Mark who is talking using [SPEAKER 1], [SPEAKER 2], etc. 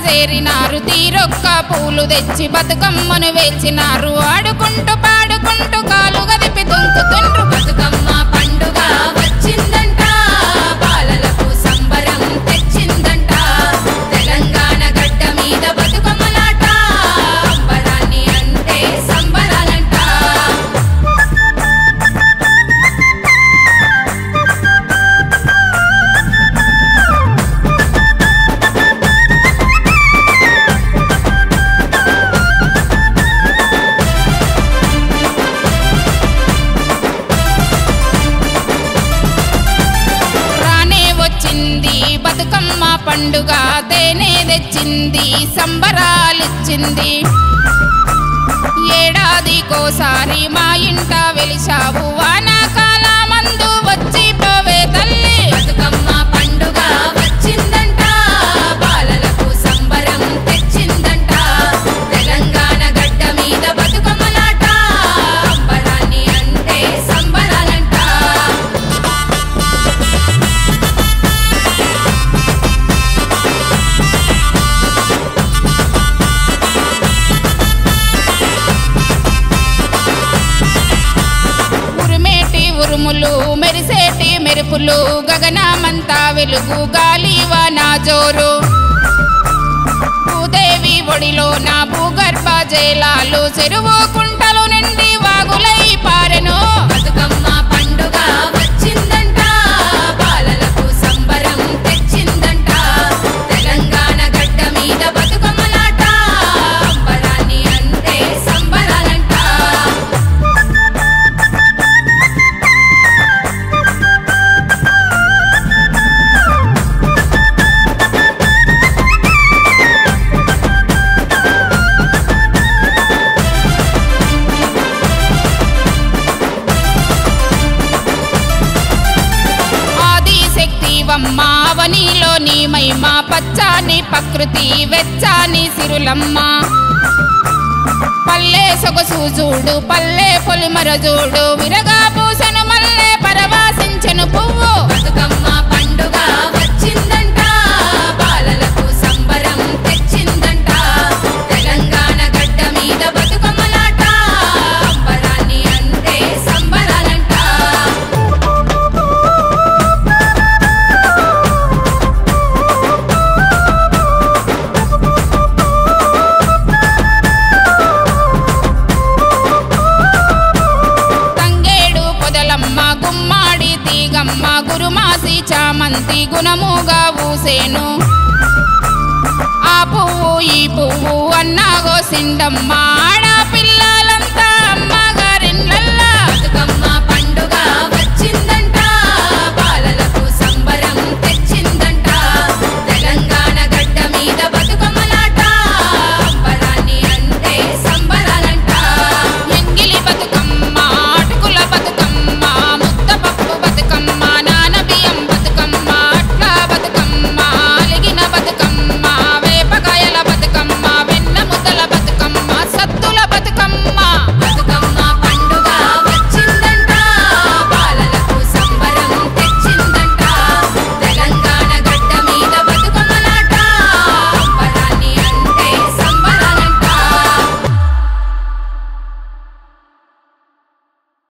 [SPEAKER 1] చేరినారు తీరొక్క పూలు తెచ్చి బతుకమ్మను వేల్చినారు ఆడుకుంటూ పాడుకుంటూ కాలు గదిపి దుంకుతుండ్రు
[SPEAKER 2] బతుకమ్మ పండుగ వచ్చిందంట బాలలకు సంబరం తెచ్చిందంట తెలంగాణ గడ్డ మీద బతుకమ్మలాట అంబరాన్ని అంటే సంబరాలంట బతుకమ్మ పండుగ తేనె తెచ్చింది సంబరాలిచ్చింది ఏడాదికోసారి మా ఇంట వెలిశావు వానాకాల మందు వచ్చి పోవే తల్లి బతుకమ్మ పండుగ వచ్చిందంట బాలలకు సంబరం తెచ్చిందంట తెలంగాణ గడ్డ మీద బతుకమ్మలాట అంబరాన్ని అంటే సంబరాలంట ఉరుములు మెరిసేటి మెరుపులు గగనమంతా వెలుగు గాలి వాన జోరు భూదేవి ఒడిలో నా భూగర్భ జలాలు చెరువు కుంటలు నిండి వాగులై పారెను బతుకమ్మ పండుగ వచ్చిందంట బాలలకు సంబరం తెచ్చిందంట తెలంగాణ గడ్డ మీద బతుకమ్మలాట అంబరాన్ని అంటే సంబరాలంట అవనీలోని మహిమ పచ్చాని ప్రకృతి వెచ్చాని సిరులమ్మ పల్లె సొగసు చూడు పల్లె పొలిమర చూడు విరగా పూసను మల్లె పరవాసించెను పువ్వు బతుకమ్మ పండుగ వచ్చిందంట బాలలకు సంబరం తెచ్చిందంట తెలంగాణ గడ్డ మీద బతుకమ్మలాట అంబరాన్ని అంటే సంబరాలంట గుమ్మాడి తీగమ్మ గురుమాసి చామంతి గుణముగా ఊసేను ఆ పువ్వు ఈ పువ్వు అన్నాగో సిండమ్మ